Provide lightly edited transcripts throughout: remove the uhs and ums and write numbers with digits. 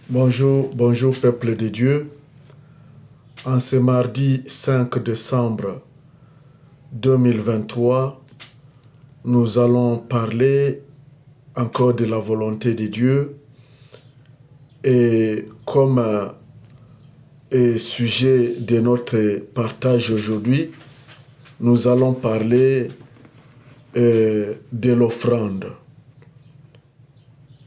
Bonjour, bonjour peuple de Dieu. En ce mardi 5 décembre 2023, nous allons parler encore de la volonté de Dieu et comme sujet de notre partage aujourd'hui, nous allons parler de l'offrande.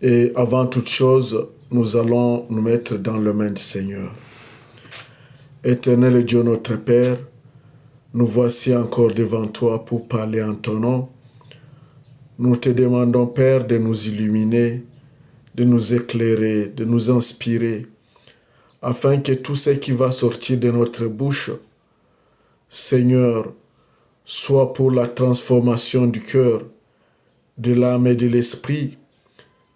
Et avant toute chose, nous allons nous mettre dans le main du Seigneur. Éternel Dieu notre Père, nous voici encore devant toi pour parler en ton nom. Nous te demandons, Père, de nous illuminer, de nous éclairer, de nous inspirer, afin que tout ce qui va sortir de notre bouche, Seigneur, soit pour la transformation du cœur, de l'âme et de l'esprit,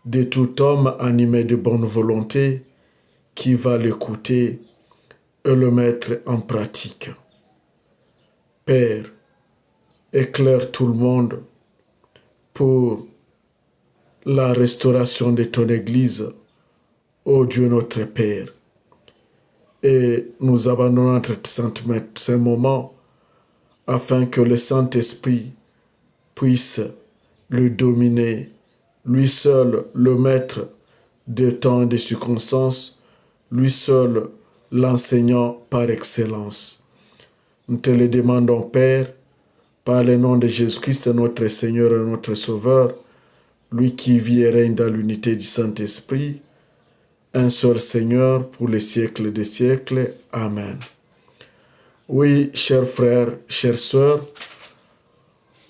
de tout homme animé de bonne volonté qui va l'écouter et le mettre en pratique. Père, éclaire tout le monde pour la restauration de ton Église, ô Dieu notre Père. Et nous abandonnons entre tes saintes mains ces moments afin que le Saint-Esprit puisse le dominer, lui seul le maître de temps et de circonstances, lui seul l'enseignant par excellence. Nous te le demandons, Père, par le nom de Jésus-Christ, notre Seigneur et notre Sauveur, lui qui vit et règne dans l'unité du Saint-Esprit, un seul Seigneur pour les siècles des siècles. Amen. Oui, chers frères, chères sœurs,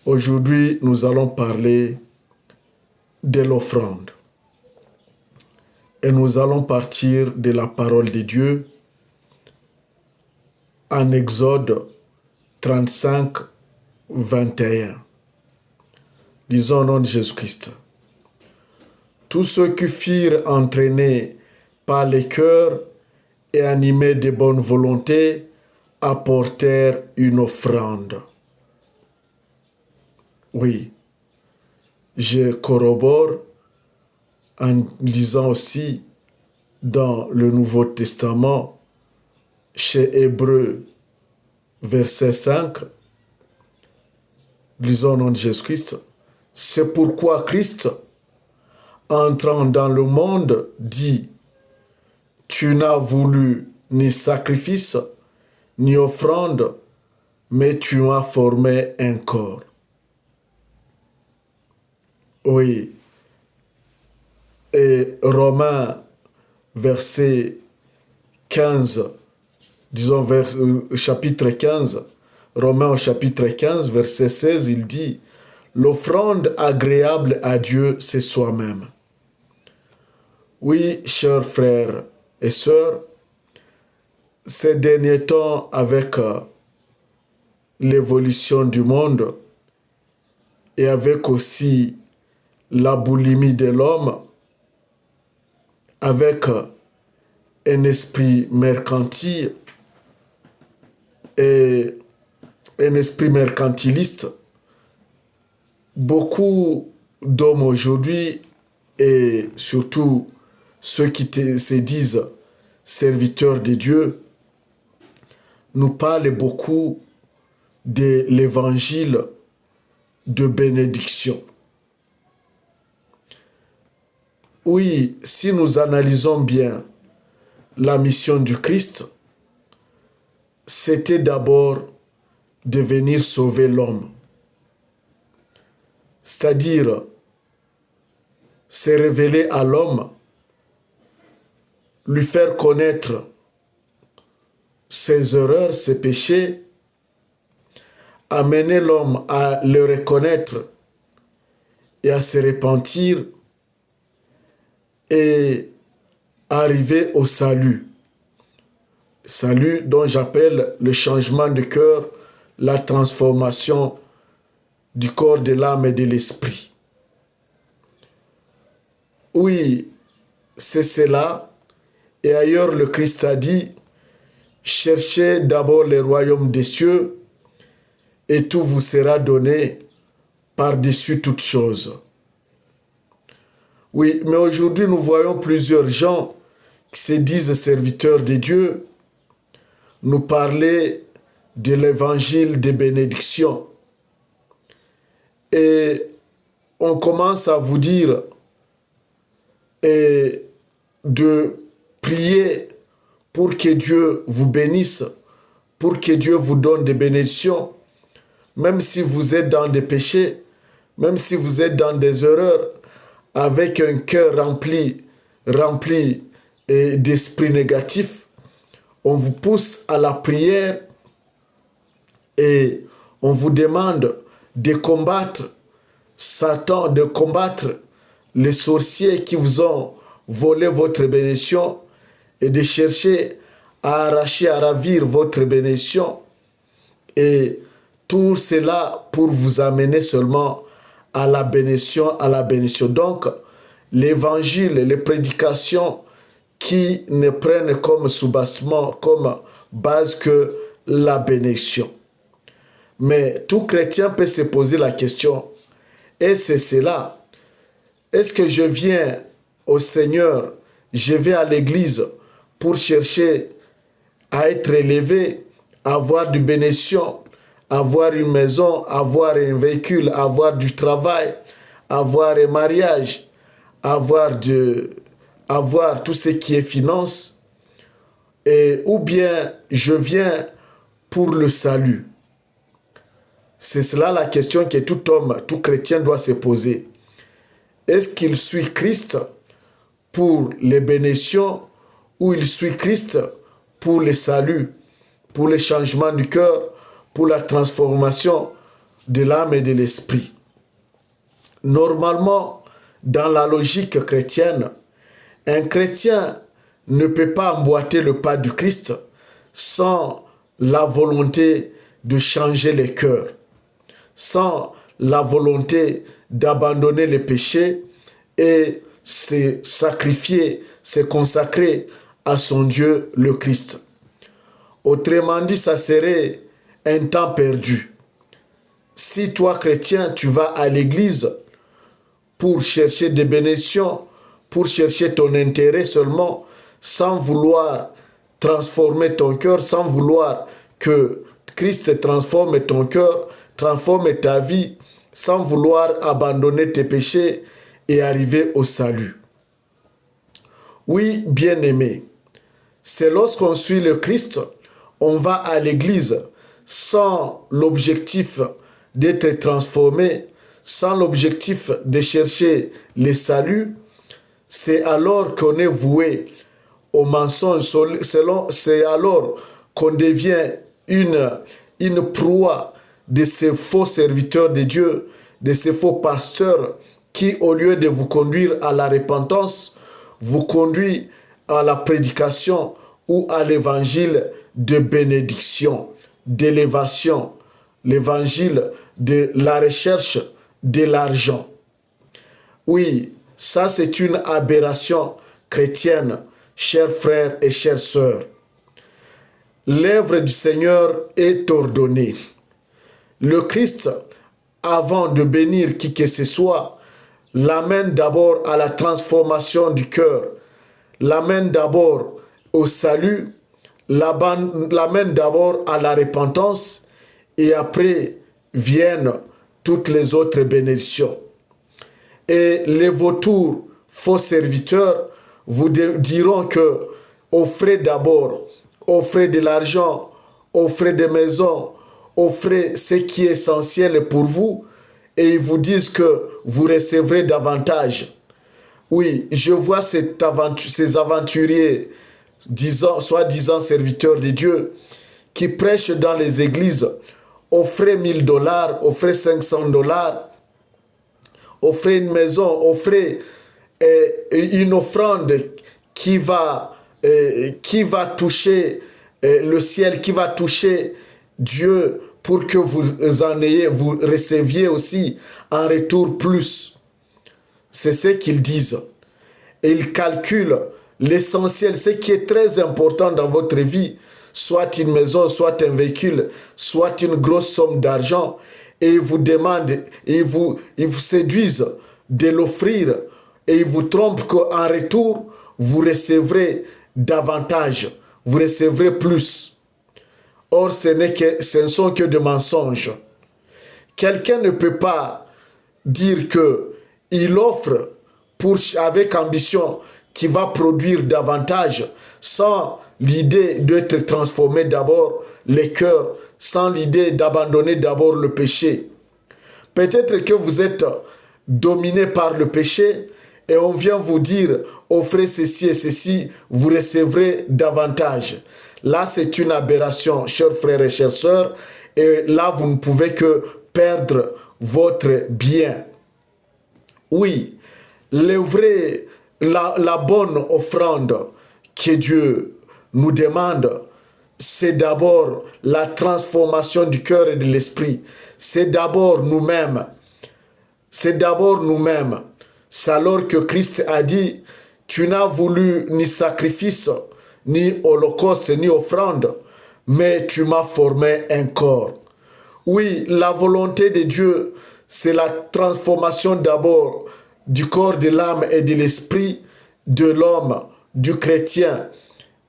aujourd'hui nous allons parler de l'offrande. Et nous allons partir de la parole de Dieu en Exode 35, 21. Lisons au nom de Jésus-Christ. Tous ceux qui furent entraînés par les cœurs et animés de bonne volonté apportèrent une offrande. Oui, je corrobore en lisant aussi dans le Nouveau Testament, chez Hébreux, verset 5, lisons au nom de Jésus-Christ. C'est pourquoi Christ, entrant dans le monde, dit « Tu n'as voulu ni sacrifice, ni offrande, mais tu m'as formé un corps. » Oui. Et Romains, verset 15, disons chapitre 15, Romains au chapitre 15, verset 16, il dit « L'offrande agréable à Dieu, c'est soi-même. » Oui, chers frères et sœurs, ces derniers temps, avec l'évolution du monde et avec aussi la boulimie de l'homme, avec un esprit mercantile et un esprit mercantiliste, beaucoup d'hommes aujourd'hui, et surtout ceux qui se disent serviteurs de Dieu, nous parlent beaucoup de l'évangile de bénédiction. Oui, si nous analysons bien la mission du Christ, c'était d'abord de venir sauver l'homme. C'est-à-dire se révéler à l'homme, lui faire connaître ses erreurs, ses péchés, amener l'homme à le reconnaître et à se repentir et arriver au salut. Salut dont j'appelle le changement de cœur, la transformation du corps, de l'âme et de l'esprit. Oui, c'est cela. Et ailleurs, le Christ a dit, cherchez d'abord le royaume des cieux et tout vous sera donné par-dessus toutes choses. Oui, mais aujourd'hui, nous voyons plusieurs gens qui se disent serviteurs de Dieu, nous parler de l'évangile de bénédiction. Et on commence à vous dire et de prier pour que Dieu vous bénisse, pour que Dieu vous donne des bénédictions, même si vous êtes dans des péchés, même si vous êtes dans des erreurs, avec un cœur rempli d'esprit négatif, on vous pousse à la prière et on vous demande de combattre Satan, de combattre les sorciers qui vous ont volé votre bénédiction et de chercher à arracher, à ravir votre bénédiction. Et tout cela pour vous amener seulement à la bénédiction, à la bénédiction. Donc, l'évangile, les prédications qui ne prennent comme soubassement, comme base que la bénédiction. Mais tout chrétien peut se poser la question, et c'est cela. Est-ce que je viens au Seigneur, je vais à l'église pour chercher à être élevé, avoir du bénédiction, avoir une maison, avoir un véhicule, avoir du travail, avoir un mariage, avoir tout ce qui est finance, ou bien je viens pour le salut? C'est cela la question que tout homme, tout chrétien doit se poser. Est-ce qu'il suit Christ pour les bénédictions ou il suit Christ pour le salut, pour le changement du cœur, pour la transformation de l'âme et de l'esprit? Normalement, dans la logique chrétienne, un chrétien ne peut pas emboîter le pas du Christ sans la volonté de changer les cœurs, sans la volonté d'abandonner les péchés et se sacrifier, se consacrer à son Dieu, le Christ. Autrement dit, ça serait un temps perdu. Si toi, chrétien, tu vas à l'église pour chercher des bénédictions, pour chercher ton intérêt seulement, sans vouloir transformer ton cœur, sans vouloir que Christ transforme ton cœur, transforme ta vie, sans vouloir abandonner tes péchés et arriver au salut. Oui, bien-aimé, c'est lorsqu'on suit le Christ, on va à l'église sans l'objectif d'être transformé, sans l'objectif de chercher le salut. C'est alors qu'on est voué au mensonge, c'est alors qu'on devient une proie de ces faux serviteurs de Dieu, de ces faux pasteurs qui, au lieu de vous conduire à la repentance, vous conduisent à la prédication ou à l'évangile de bénédiction, d'élévation, l'évangile de la recherche de l'argent. Oui, ça c'est une aberration chrétienne, chers frères et chères sœurs. L'œuvre du Seigneur est ordonnée. Le Christ, avant de bénir qui que ce soit, l'amène d'abord à la transformation du cœur, l'amène d'abord au salut, l'amène d'abord à la repentance, et après viennent toutes les autres bénédictions. Et les vautours, faux serviteurs, vous diront que offrez d'abord, offrez de l'argent, offrez des maisons, offrez ce qui est essentiel pour vous, et ils vous disent que vous recevrez davantage. Oui, je vois ces aventuriers, soi-disant serviteurs de Dieu, qui prêchent dans les églises. Offrez $1000, offrez $500, offrez une maison, offrez une offrande qui va toucher le ciel, qui va toucher Dieu, pour que vous receviez aussi en retour plus. C'est ce qu'ils disent. Et ils calculent l'essentiel, ce qui est très important dans votre vie, soit une maison, soit un véhicule, soit une grosse somme d'argent, et ils vous demandent, ils vous séduisent de l'offrir, et ils vous trompent qu'en retour, vous recevrez davantage, vous recevrez plus. Or, ce ne sont que des mensonges. Quelqu'un ne peut pas dire qu'il offre avec ambition qui va produire davantage sans l'idée d'être transformé d'abord les cœurs, sans l'idée d'abandonner d'abord le péché. Peut-être que vous êtes dominé par le péché et on vient vous dire offrez ceci et ceci, vous recevrez davantage. Là, c'est une aberration, chers frères et chères sœurs, et là, vous ne pouvez que perdre votre bien. Oui, la bonne offrande que Dieu nous demande, c'est d'abord la transformation du cœur et de l'esprit. C'est d'abord nous-mêmes. C'est d'abord nous-mêmes. C'est alors que Christ a dit, tu n'as voulu ni sacrifice, ni holocauste, ni offrande, mais tu m'as formé un corps. Oui, la volonté de Dieu, c'est la transformation d'abord du corps, de l'âme et de l'esprit de l'homme, du chrétien.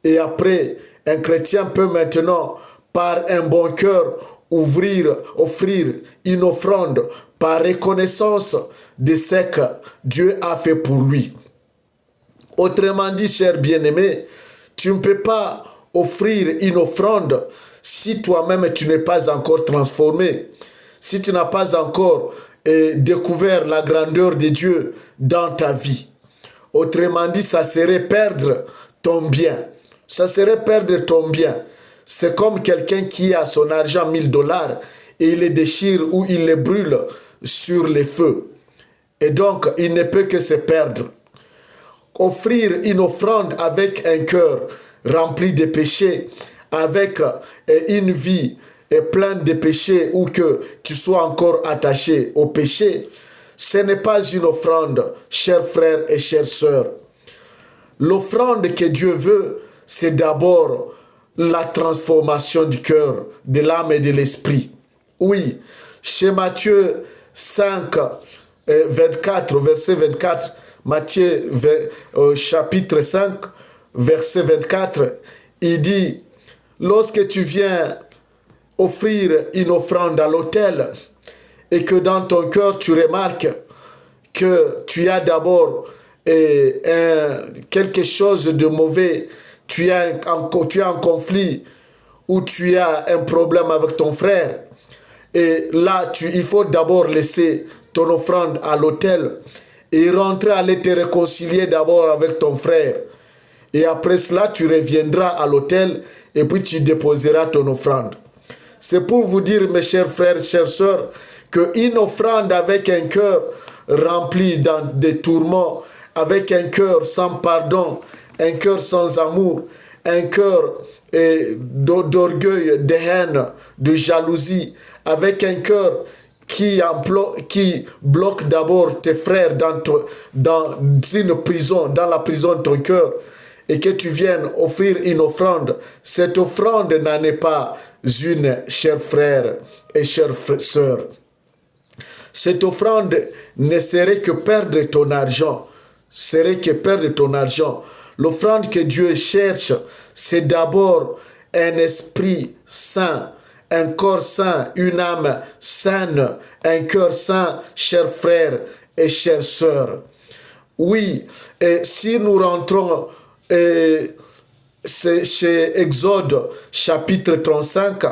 Et après, un chrétien peut maintenant, par un bon cœur, offrir une offrande par reconnaissance de ce que Dieu a fait pour lui. Autrement dit, cher bien-aimé, tu ne peux pas offrir une offrande si toi-même tu n'es pas encore transformé, si tu n'as pas encore découvert la grandeur de Dieu dans ta vie. Autrement dit, ça serait perdre ton bien. Ça serait perdre ton bien. C'est comme quelqu'un qui a son argent $1000 et il le déchire ou il le brûle sur les feux. Et donc, il ne peut que se perdre. Offrir une offrande avec un cœur rempli de péchés, avec une vie pleine de péchés ou que tu sois encore attaché au péché, ce n'est pas une offrande, chers frères et chères sœurs. L'offrande que Dieu veut, c'est d'abord la transformation du cœur, de l'âme et de l'esprit. Oui, chez Matthieu 5, 24, verset 24, Matthieu chapitre 5, verset 24, il dit, lorsque tu viens offrir une offrande à l'autel et que dans ton cœur tu remarques que tu as d'abord quelque chose de mauvais, tu as un conflit ou tu as un problème avec ton frère, et là il faut d'abord laisser ton offrande à l'autel et rentrer aller te réconcilier d'abord avec ton frère. Et après cela, tu reviendras à l'autel et puis tu déposeras ton offrande. C'est pour vous dire, mes chers frères, chères sœurs, qu'une offrande avec un cœur rempli de tourments, avec un cœur sans pardon, un cœur sans amour, un cœur d'orgueil, de haine, de jalousie, avec un cœur qui bloque d'abord tes frères dans une prison, dans la prison de ton cœur, et que tu viennes offrir une offrande, cette offrande n'en est pas une, chers frères et chères sœurs. Cette offrande ne serait que perdre ton argent, L'offrande que Dieu cherche, c'est d'abord un esprit saint, un corps saint, une âme saine, un cœur saint, chers frères et chères sœurs. Oui, et si nous rentrons chez Exode chapitre 35,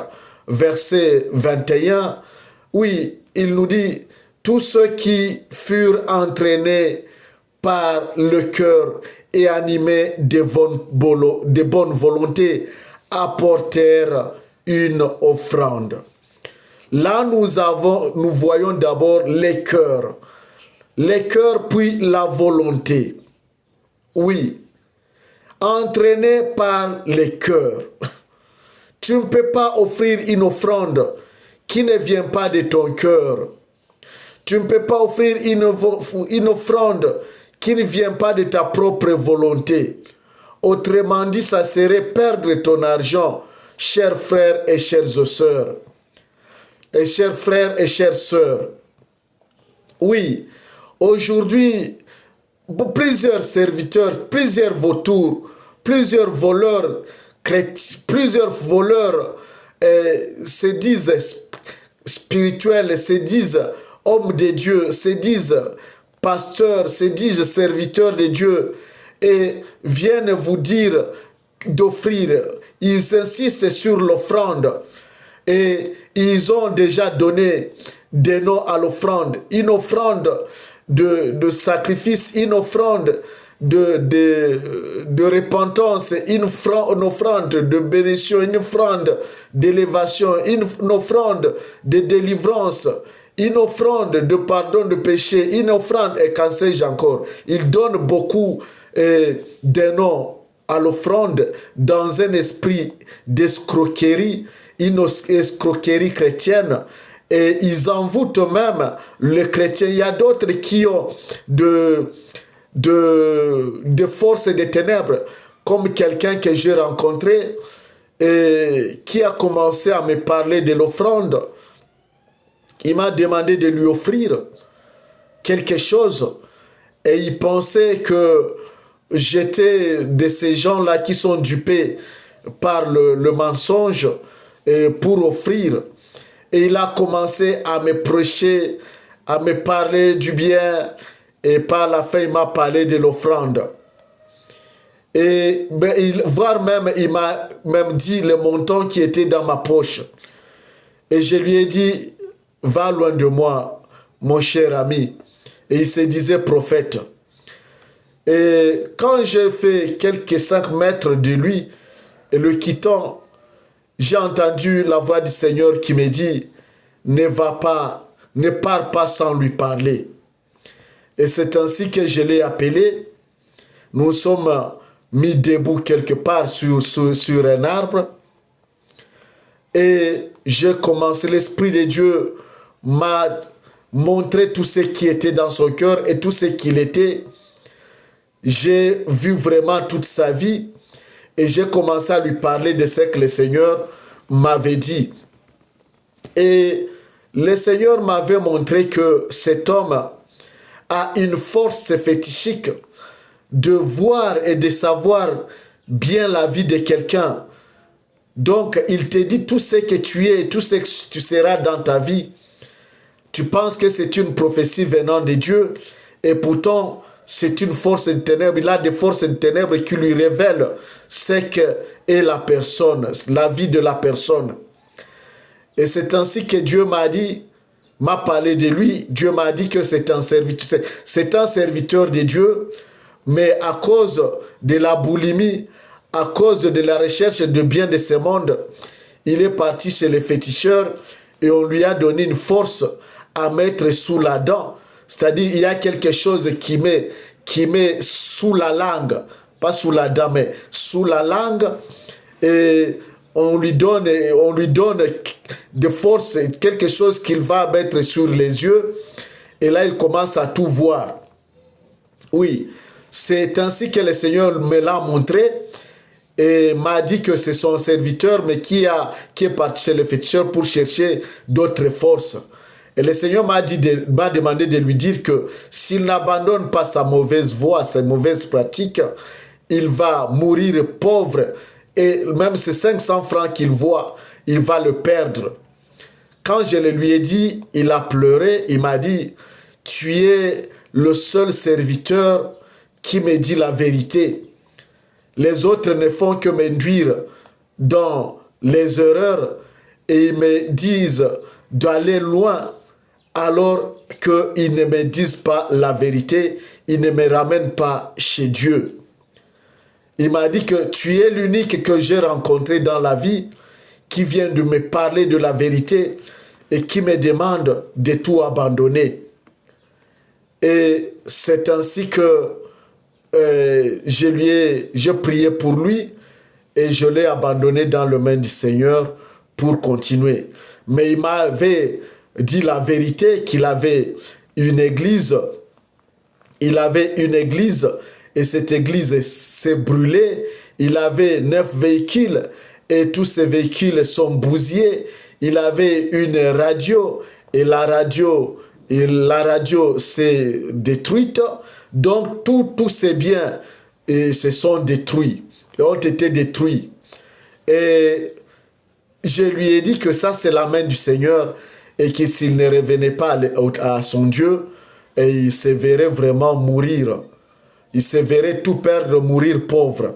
verset 21, oui, il nous dit, tous ceux qui furent entraînés par le cœur et animés de bonne volonté apportèrent une offrande. Là, nous voyons d'abord les cœurs puis la volonté. Oui, entraîné par les cœurs. Tu ne peux pas offrir une offrande qui ne vient pas de ton cœur. Tu ne peux pas offrir une offrande qui ne vient pas de ta propre volonté. Autrement dit, ça serait perdre ton argent, chers frères et chères sœurs. Et chers frères et chères sœurs. Oui, aujourd'hui, plusieurs serviteurs, plusieurs vautours plusieurs voleurs, plusieurs voleurs se disent spirituels, se disent hommes de Dieu, se disent pasteurs, se disent serviteurs de Dieu et viennent vous dire d'offrir. Ils insistent sur l'offrande et ils ont déjà donné des noms à l'offrande. Une offrande de sacrifice, une offrande de repentance, une offrande de bénédiction, une offrande d'élévation, une offrande de délivrance, une offrande de pardon de péché, une offrande, et qu'en sais-je encore. Il donne beaucoup de noms à l'offrande dans un esprit d'escroquerie, une escroquerie chrétienne. Et ils envoûtent même les chrétiens. Il y a d'autres qui ont de forces des ténèbres, comme quelqu'un que j'ai rencontré et qui a commencé à me parler de l'offrande. Il m'a demandé de lui offrir quelque chose et il pensait que j'étais de ces gens-là qui sont dupés par le mensonge pour offrir. Et il a commencé à me prêcher, à me parler du bien. Et par la fin, il m'a parlé de l'offrande. Et voire même, il m'a même dit le montant qui était dans ma poche. Et je lui ai dit, va loin de moi, mon cher ami. Et il se disait prophète. Et quand j'ai fait quelques 5 mètres de lui, et le quittant, j'ai entendu la voix du Seigneur qui me dit, ne va pas, ne pars pas sans lui parler. Et c'est ainsi que je l'ai appelé. Nous sommes mis debout quelque part sur un arbre. Et j'ai commencé, l'Esprit de Dieu m'a montré tout ce qui était dans son cœur et tout ce qu'il était. J'ai vu vraiment toute sa vie. Et j'ai commencé à lui parler de ce que le Seigneur m'avait dit. Et le Seigneur m'avait montré que cet homme a une force fétichique de voir et de savoir bien la vie de quelqu'un. Donc, il te dit tout ce que tu es, tout ce que tu seras dans ta vie. Tu penses que c'est une prophétie venant de Dieu et pourtant, c'est une force de ténèbres. Il a des forces de ténèbres qui lui révèlent ce qu'est la personne, la vie de la personne. Et c'est ainsi que Dieu m'a dit, m'a parlé de lui. Dieu m'a dit que c'est un serviteur de Dieu, mais à cause de la boulimie, à cause de la recherche de bien de ce monde, il est parti chez les féticheurs et on lui a donné une force à mettre sous la dent. C'est-à-dire, il y a quelque chose qui met sous la langue, pas sous la dent, mais sous la langue, et on lui donne de force, quelque chose qu'il va mettre sur les yeux, et là, il commence à tout voir. Oui, c'est ainsi que le Seigneur me l'a montré, et m'a dit que c'est son serviteur, mais qui est parti chez le féticheur pour chercher d'autres forces. Et le Seigneur m'a demandé de lui dire que s'il n'abandonne pas sa mauvaise voie, sa mauvaise pratique, il va mourir pauvre. Et même ces 500 francs qu'il voit, il va le perdre. Quand je le lui ai dit, il a pleuré, il m'a dit, tu es le seul serviteur qui me dit la vérité. Les autres ne font que m'induire dans les erreurs et ils me disent d'aller loin alors qu'ils ne me disent pas la vérité, ils ne me ramènent pas chez Dieu. Il m'a dit que tu es l'unique que j'ai rencontré dans la vie qui vient de me parler de la vérité et qui me demande de tout abandonner. Et c'est ainsi que j'ai prié pour lui et je l'ai abandonné dans les mains du Seigneur pour continuer. Mais il m'avait dit la vérité qu'il avait une église. Il avait une église et cette église s'est brûlée. Il avait 9 véhicules et tous ces véhicules sont bousillés. Il avait une radio et la radio s'est détruite. Donc tous ces biens se sont détruits. ont été détruits. Et je lui ai dit que ça, c'est la main du Seigneur et que s'il ne revenait pas à son Dieu, et il se verrait vraiment mourir. Il se verrait tout perdre, mourir pauvre.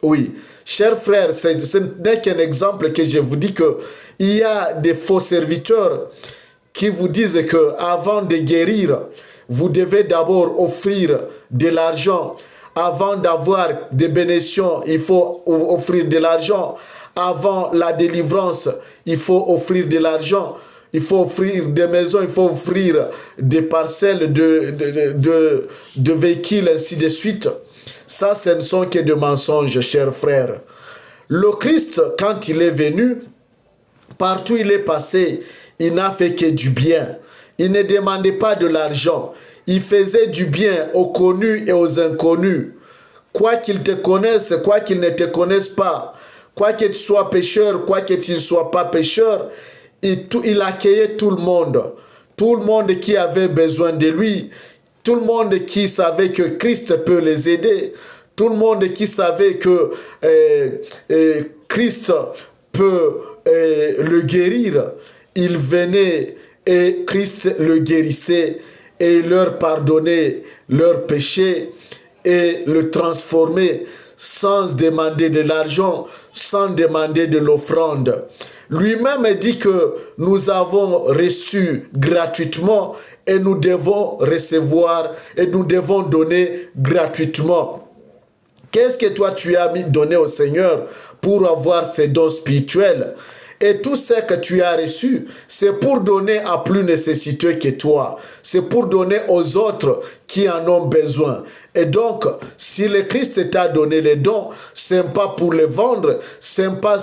Oui, chers frères, ce n'est qu'un exemple que je vous dis que il y a des faux serviteurs qui vous disent que avant de guérir, vous devez d'abord offrir de l'argent. Avant d'avoir des bénédictions, il faut offrir de l'argent. Avant la délivrance, il faut offrir de l'argent. Il faut offrir des maisons, il faut offrir des parcelles de véhicules, ainsi de suite. Ça, ce ne sont que des mensonges, chers frères. Le Christ, quand il est venu, partout où il est passé, il n'a fait que du bien. Il ne demandait pas de l'argent. Il faisait du bien aux connus et aux inconnus. Quoi qu'ils te connaissent, quoi qu'ils ne te connaissent pas, quoi que tu sois pécheur, quoi que tu ne sois pas pécheur, il accueillait tout le monde. Tout le monde qui avait besoin de lui. Tout le monde qui savait que Christ peut les aider. Tout le monde qui savait que Christ peut le guérir. Il venait et Christ le guérissait et leur pardonnait leurs péchés et le transformait sans demander de l'argent, sans demander de l'offrande. Lui-même dit que nous avons reçu gratuitement et nous devons recevoir et nous devons donner gratuitement. Qu'est-ce que toi tu as donné au Seigneur pour avoir ces dons spirituels? Et tout ce que tu as reçu, c'est pour donner à plus nécessiteux que toi. C'est pour donner aux autres qui en ont besoin. Et donc, si le Christ t'a donné les dons, ce n'est pas pour les vendre, ce n'est pas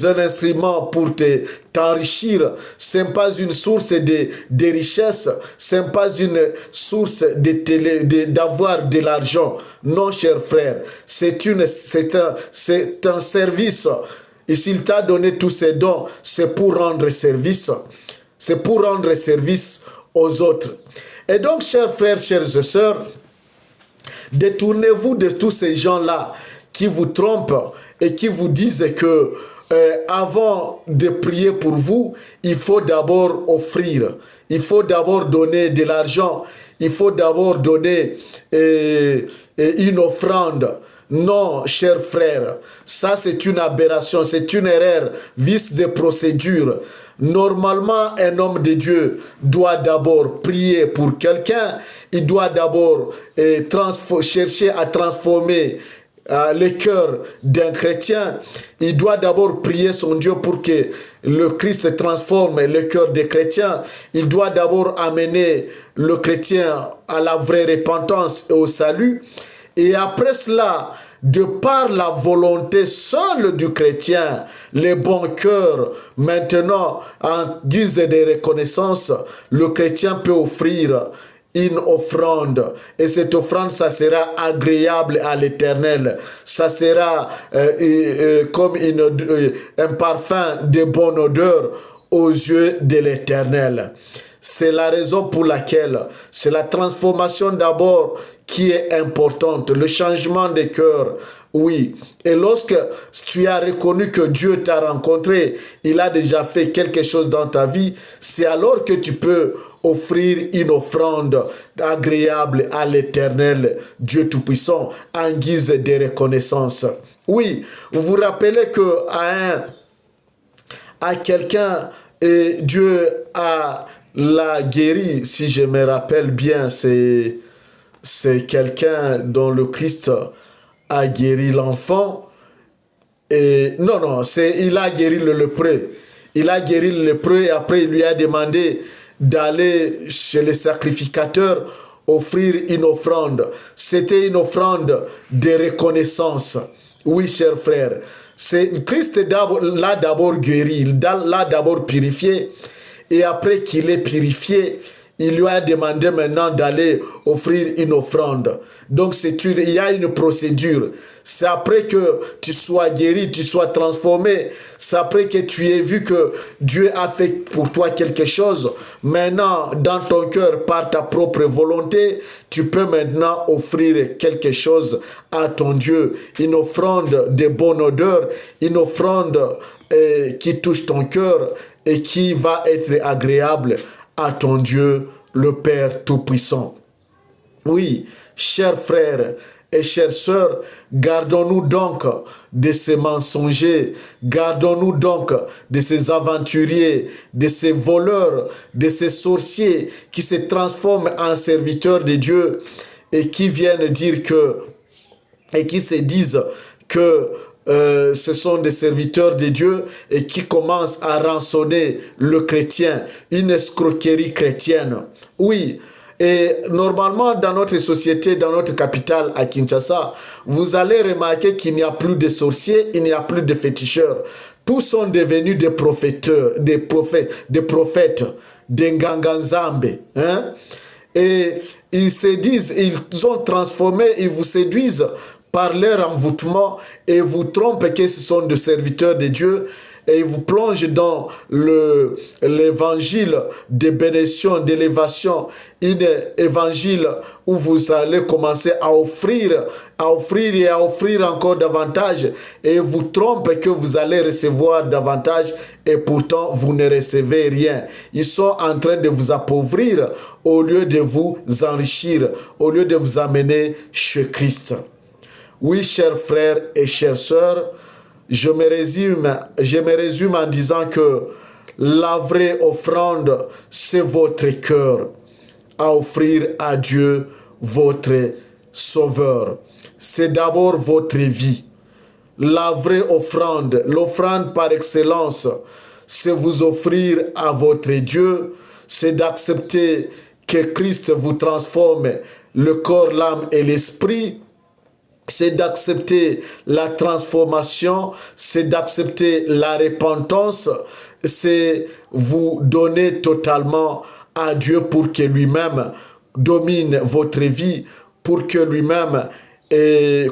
un instrument pour t'enrichir. Ce n'est pas une source de richesse. Ce n'est pas une source d'avoir de l'argent. Non, cher frère. C'est un service. Et s'il t'a donné tous ces dons, c'est pour rendre service. C'est pour rendre service aux autres. Et donc, chers frères, chères sœurs, détournez-vous de tous ces gens-là qui vous trompent et qui vous disent que avant de prier pour vous, il faut d'abord offrir. Il faut d'abord donner de l'argent. Il faut d'abord donner une offrande. Non, chers frères, ça c'est une aberration, c'est une erreur, vice de procédure. Normalement, un homme de Dieu doit d'abord prier pour quelqu'un. Il doit d'abord chercher à transformer le cœur d'un chrétien. Il doit d'abord prier son Dieu pour que le Christ transforme le cœur des chrétiens. Il doit d'abord amener le chrétien à la vraie repentance et au salut. Et après cela, de par la volonté seule du chrétien, les bons cœurs, maintenant, en guise de reconnaissance, le chrétien peut offrir une offrande. Et cette offrande, ça sera agréable à l'Éternel. Ça sera comme un parfum de bonne odeur aux yeux de l'Éternel. C'est la raison pour laquelle c'est la transformation d'abord qui est importante, le changement de cœur. Oui, et lorsque tu as reconnu que Dieu t'a rencontré, il a déjà fait quelque chose dans ta vie, c'est alors que tu peux offrir une offrande agréable à l'Éternel, Dieu Tout-Puissant, en guise de reconnaissance. Oui, vous vous rappelez que à quelqu'un, Dieu l'a guéri, si je me rappelle bien, c'est quelqu'un dont le Christ a guéri l'enfant. Et non, il a guéri le lépreux. Il a guéri le lépreux et après il lui a demandé d'aller chez les sacrificateurs offrir une offrande. C'était une offrande de reconnaissance. Oui, chers frères. Christ l'a d'abord guéri, l'a d'abord purifié. Et après qu'il est purifié, il lui a demandé maintenant d'aller offrir une offrande. Donc il y a une procédure. C'est après que tu sois guéri, tu sois transformé. C'est après que tu aies vu que Dieu a fait pour toi quelque chose. Maintenant, dans ton cœur, par ta propre volonté, tu peux maintenant offrir quelque chose à ton Dieu. Une offrande de bonne odeur, une offrande qui touche ton cœur et qui va être agréable à ton Dieu, le Père Tout-Puissant. Oui, chers frères et chères sœurs, gardons-nous donc de ces mensongers, gardons-nous donc de ces aventuriers, de ces voleurs, de ces sorciers qui se transforment en serviteurs de Dieu et qui viennent dire que, et qui se disent que ce sont des serviteurs de Dieu et qui commencent à rançonner le chrétien, une escroquerie chrétienne. Oui, et normalement dans notre société, dans notre capitale à Kinshasa, vous allez remarquer qu'il n'y a plus de sorciers, il n'y a plus de féticheurs. Tous sont devenus des prophéteurs, des prophètes, des nganganzambe. Hein? Et ils se disent, ils ont transformé, ils vous séduisent par leur envoûtement et vous trompent que ce sont des serviteurs de Dieu et ils vous plongent dans l'évangile de bénédiction, d'élévation, un évangile où vous allez commencer à offrir et à offrir encore davantage et vous trompent que vous allez recevoir davantage et pourtant vous ne recevez rien. Ils sont en train de vous appauvrir au lieu de vous enrichir, au lieu de vous amener chez Christ. Oui, chers frères et chères sœurs, je me résume en disant que la vraie offrande, c'est votre cœur à offrir à Dieu, votre Sauveur. C'est d'abord votre vie. La vraie offrande, l'offrande par excellence, c'est vous offrir à votre Dieu, c'est d'accepter que Christ vous transforme le corps, l'âme et l'esprit. C'est d'accepter la transformation, c'est d'accepter la repentance, c'est vous donner totalement à Dieu pour que lui-même domine votre vie, pour que lui-même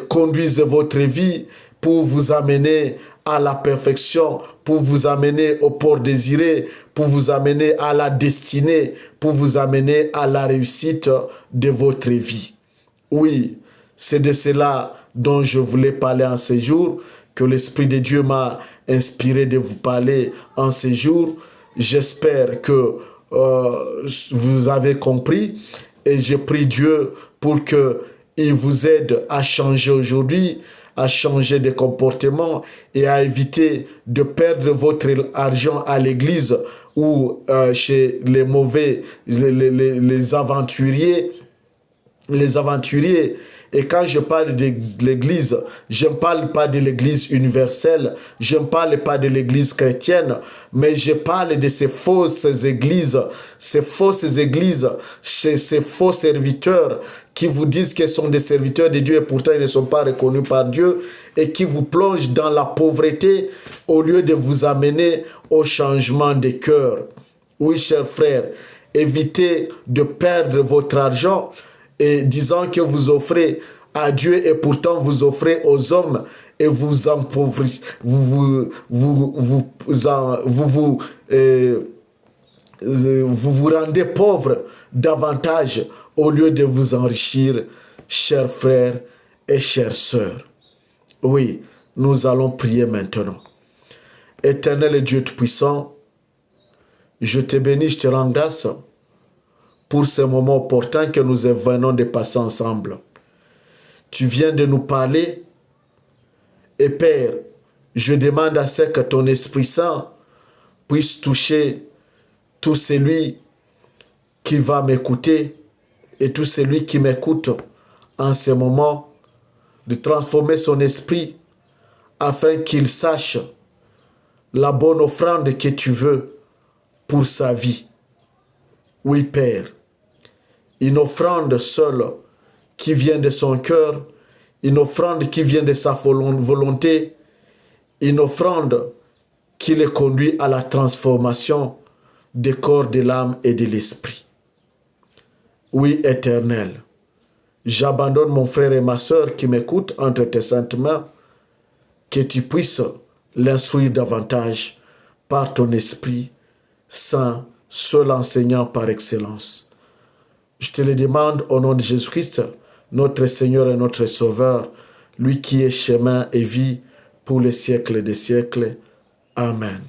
conduise votre vie, pour vous amener à la perfection, pour vous amener au port désiré, pour vous amener à la destinée, pour vous amener à la réussite de votre vie. Oui, c'est de cela dont je voulais parler en ces jours, que l'Esprit de Dieu m'a inspiré de vous parler en ces jours. J'espère que vous avez compris et je prie Dieu pour qu'il vous aide à changer aujourd'hui, à changer de comportement et à éviter de perdre votre argent à l'église ou chez les mauvais, les aventuriers. Les aventuriers. Et quand je parle de l'église, je ne parle pas de l'église universelle, je ne parle pas de l'église chrétienne, mais je parle de ces fausses églises, ces faux serviteurs qui vous disent qu'ils sont des serviteurs de Dieu et pourtant ils ne sont pas reconnus par Dieu et qui vous plongent dans la pauvreté au lieu de vous amener au changement de cœur. Oui, chers frères, évitez de perdre votre argent et disant que vous offrez à Dieu et pourtant vous offrez aux hommes et vous empauvrissez, vous rendez pauvre davantage au lieu de vous enrichir, chers frères et chères sœurs. Oui, nous allons prier maintenant. Éternel et Dieu Tout-Puissant, je te bénis, je te rends grâce pour ce moment opportun que nous venons de passer ensemble. Tu viens de nous parler et Père, je demande à ce que ton Esprit Saint puisse toucher tout celui qui va m'écouter et tout celui qui m'écoute en ce moment, de transformer son esprit afin qu'il sache la bonne offrande que tu veux pour sa vie. Oui, Père, une offrande seule qui vient de son cœur, une offrande qui vient de sa volonté, une offrande qui le conduit à la transformation du corps, de l'âme et de l'esprit. Oui, Éternel, j'abandonne mon frère et ma sœur qui m'écoutent entre tes saintes mains, que tu puisses l'instruire davantage par ton Esprit Saint, seul enseignant par excellence. Je te le demande au nom de Jésus-Christ, notre Seigneur et notre Sauveur, lui qui est chemin et vie pour les siècles des siècles. Amen.